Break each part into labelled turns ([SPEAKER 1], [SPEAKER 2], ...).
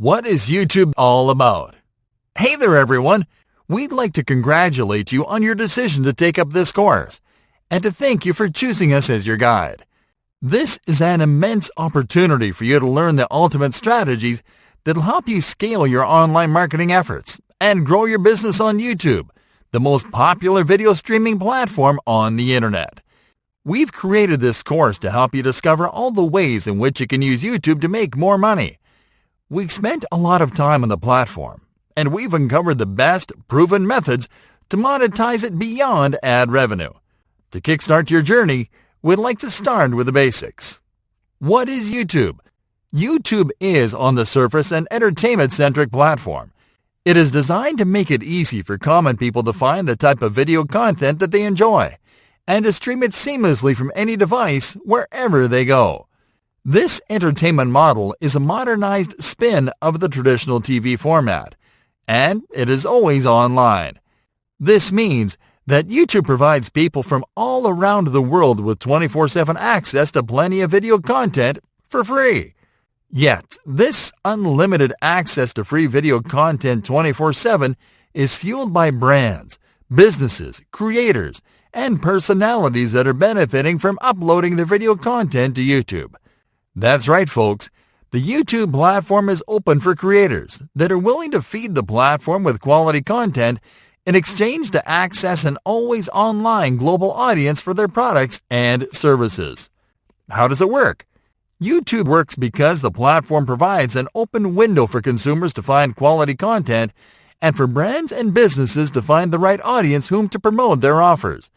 [SPEAKER 1] What is YouTube all about? Hey there everyone! We'd like to congratulate you on your decision to take up this course, and to thank you for choosing us as your guide. This is an immense opportunity for you to learn the ultimate strategies that'll help you scale your online marketing efforts and grow your business on YouTube, the most popular video streaming platform on the internet. We've created this course to help you discover all the ways in which you can use YouTube to make more money. We've spent a lot of time on the platform, and we've uncovered the best proven methods to monetize it beyond ad revenue. To kickstart your journey, we'd like to start with the basics. What is YouTube? YouTube is, on the surface, an entertainment-centric platform. It is designed to make it easy for common people to find the type of video content that they enjoy, and to stream it seamlessly from any device wherever they go. This entertainment model is a modernized spin of the traditional TV format, and it is always online. This means that YouTube provides people from all around the world with 24/7 access to plenty of video content for free. Yet, this unlimited access to free video content 24/7 is fueled by brands, businesses, creators, and personalities that are benefiting from uploading their video content to YouTube. That's right, folks. The YouTube platform is open for creators that are willing to feed the platform with quality content in exchange to access an always online global audience for their products and services. How does it work? YouTube works because the platform provides an open window for consumers to find quality content and for brands and businesses to find the right audience whom to promote their offers.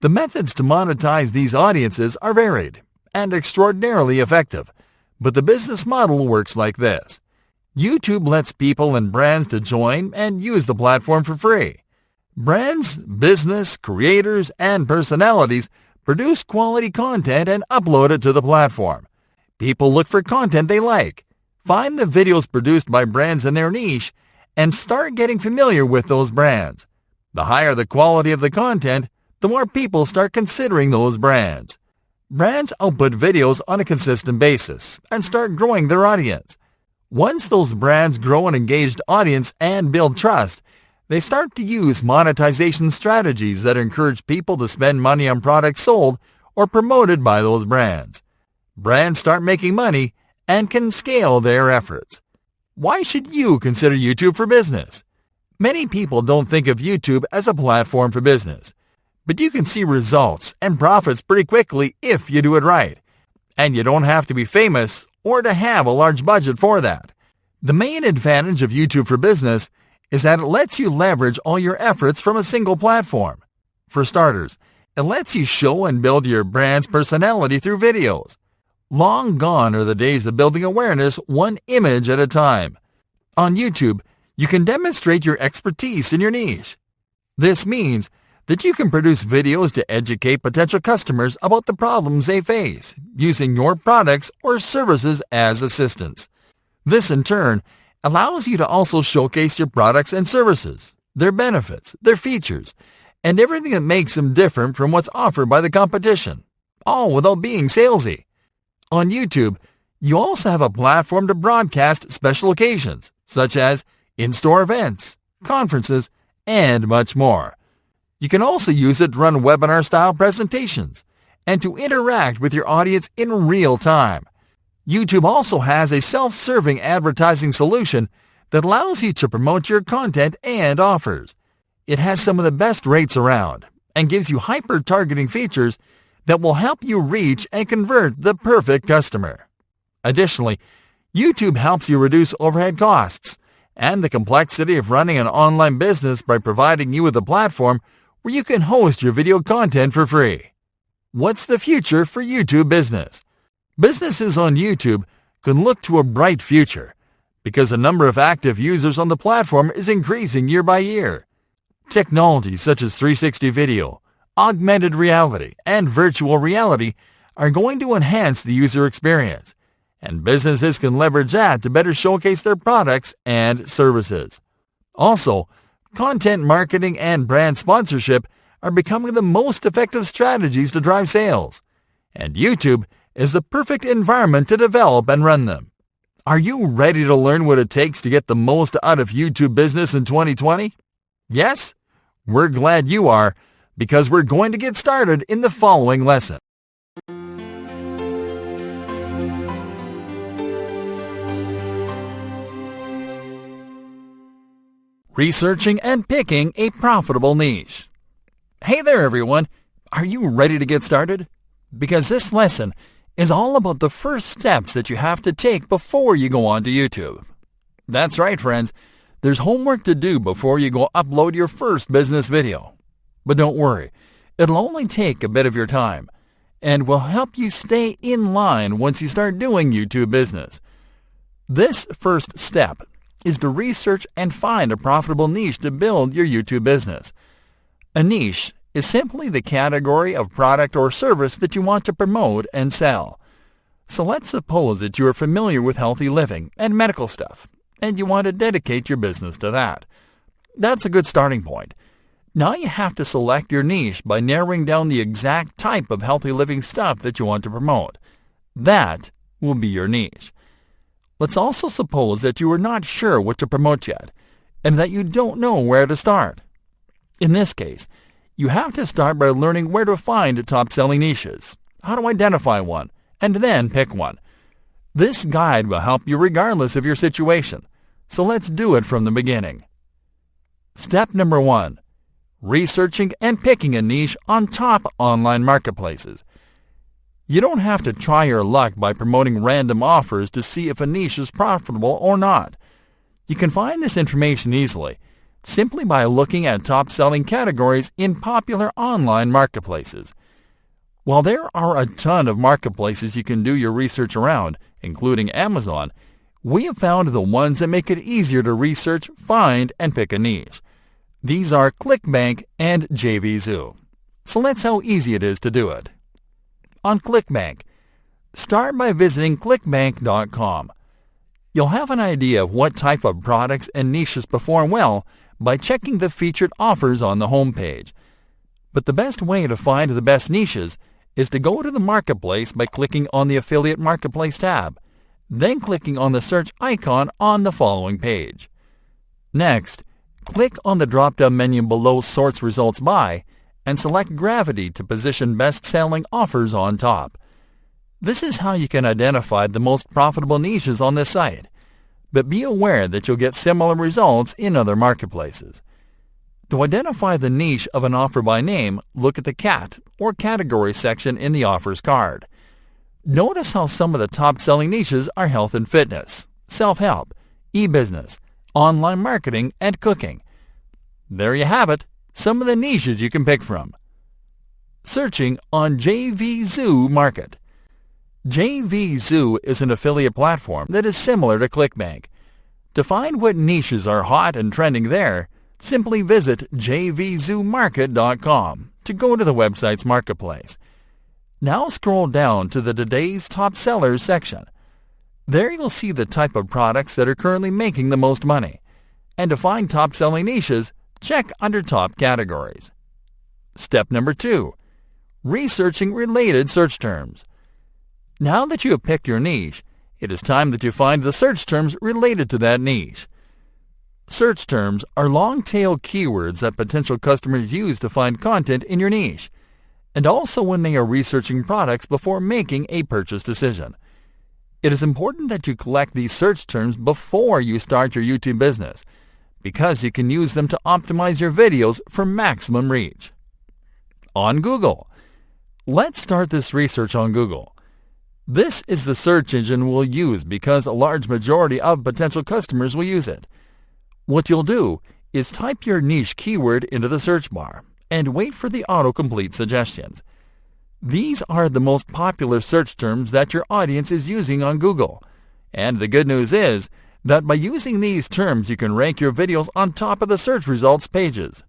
[SPEAKER 1] The methods to monetize these audiences are varied and extraordinarily effective, but the business model works like this. YouTube lets people and brands to join and use the platform for free. Brands, business, creators, and personalities produce quality content and upload it to the platform. People look for content they like, find the videos produced by brands in their niche, and start getting familiar with those brands. The higher the quality of the content, the more people start considering those brands. Brands output videos on a consistent basis and start growing their audience. Once those brands grow an engaged audience and build trust, they start to use monetization strategies that encourage people to spend money on products sold or promoted by those brands. Brands start making money and can scale their efforts. Why should you consider YouTube for business? Many people don't think of YouTube as a platform for business, but you can see results and profits pretty quickly if you do it right. And you don't have to be famous or to have a large budget for that. The main advantage of YouTube for business is that it lets you leverage all your efforts from a single platform. For starters, it lets you show and build your brand's personality through videos. Long gone are the days of building awareness one image at a time. On YouTube, you can demonstrate your expertise in your niche. This means that you can produce videos to educate potential customers about the problems they face, using your products or services as assistants. This, in turn, allows you to also showcase your products and services, their benefits, their features, and everything that makes them different from what's offered by the competition, all without being salesy. On YouTube, you also have a platform to broadcast special occasions, such as in-store events, conferences, and much more. You can also use it to run webinar-style presentations and to interact with your audience in real time. YouTube also has a self-serving advertising solution that allows you to promote your content and offers. It has some of the best rates around and gives you hyper-targeting features that will help you reach and convert the perfect customer. Additionally, YouTube helps you reduce overhead costs and the complexity of running an online business by providing you with a platform where you can host your video content for free. What's the future for YouTube business? Businesses on YouTube can look to a bright future because the number of active users on the platform is increasing year by year. Technologies such as 360 video, augmented reality, and virtual reality are going to enhance the user experience, and businesses can leverage that to better showcase their products and services. Also, content marketing and brand sponsorship are becoming the most effective strategies to drive sales, and YouTube is the perfect environment to develop and run them. Are you ready to learn what it takes to get the most out of YouTube business in 2020? Yes? We're glad you are, because we're going to get started in the following lesson. Researching and picking a profitable niche. Hey there everyone, are you ready to get started? Because this lesson is all about the first steps that you have to take before you go onto YouTube. That's right friends, there's homework to do before you go upload your first business video. But don't worry, it'll only take a bit of your time and will help you stay in line once you start doing YouTube business. This first step is to research and find a profitable niche to build your YouTube business. A niche is simply the category of product or service that you want to promote and sell. So let's suppose that you are familiar with healthy living and medical stuff, and you want to dedicate your business to that. That's a good starting point. Now you have to select your niche by narrowing down the exact type of healthy living stuff that you want to promote. That will be your niche. Let's also suppose that you are not sure what to promote yet, and that you don't know where to start. In this case, you have to start by learning where to find top-selling niches, how to identify one, and then pick one. This guide will help you regardless of your situation, so let's do it from the beginning. Step number 1. Researching and picking a niche on top online marketplaces. You don't have to try your luck by promoting random offers to see if a niche is profitable or not. You can find this information easily, simply by looking at top-selling categories in popular online marketplaces. While there are a ton of marketplaces you can do your research around, including Amazon, we have found the ones that make it easier to research, find, and pick a niche. These are ClickBank and JVZoo. So let's see how easy it is to do it. On ClickBank, start by visiting clickbank.com. You'll have an idea of what type of products and niches perform well by checking the featured offers on the homepage. But the best way to find the best niches is to go to the marketplace by clicking on the Affiliate Marketplace tab, then clicking on the search icon on the following page. Next, click on the drop-down menu below Sorts Results By and select Gravity to position best-selling offers on top. This is how you can identify the most profitable niches on this site, but be aware that you'll get similar results in other marketplaces. To identify the niche of an offer by name, look at the cat or category section in the offers card. Notice how some of the top-selling niches are health and fitness, self-help, e-business, online marketing, and cooking. There you have it, some of the niches you can pick from. Searching on JVZoo Market. JVZoo is an affiliate platform that is similar to ClickBank. To find what niches are hot and trending there, simply visit jvzoomarket.com to go to the website's marketplace. Now scroll down to the Today's Top Sellers section. There you'll see the type of products that are currently making the most money. And to find top-selling niches, check under Top Categories. Step number 2. Researching related search terms. Now that you have picked your niche, it is time that you find the search terms related to that niche. Search terms are long-tail keywords that potential customers use to find content in your niche, and also when they are researching products before making a purchase decision. It is important that you collect these search terms before you start your YouTube business, because you can use them to optimize your videos for maximum reach. On Google. Let's start this research on Google. This is the search engine we'll use because a large majority of potential customers will use it. What you'll do is type your niche keyword into the search bar and wait for the autocomplete suggestions. These are the most popular search terms that your audience is using on Google. And the good news is that by using these terms you can rank your videos on top of the search results pages.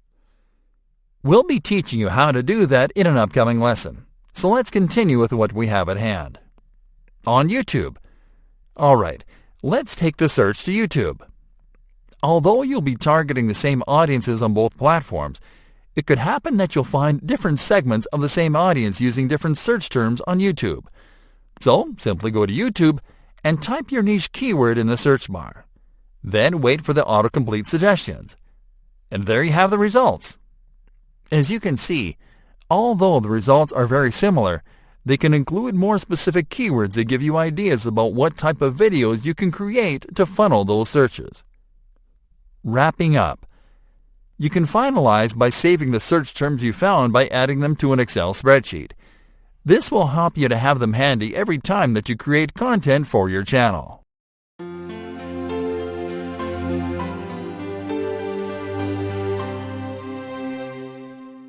[SPEAKER 1] We'll be teaching you how to do that in an upcoming lesson. So let's continue with what we have at hand. On YouTube. Alright, let's take the search to YouTube. Although you'll be targeting the same audiences on both platforms, it could happen that you'll find different segments of the same audience using different search terms on YouTube. So simply go to YouTube and type your niche keyword in the search bar. Then wait for the autocomplete suggestions. And there you have the results. As you can see, although the results are very similar, they can include more specific keywords that give you ideas about what type of videos you can create to funnel those searches. Wrapping up, you can finalize by saving the search terms you found by adding them to an Excel spreadsheet. This will help you to have them handy every time that you create content for your channel.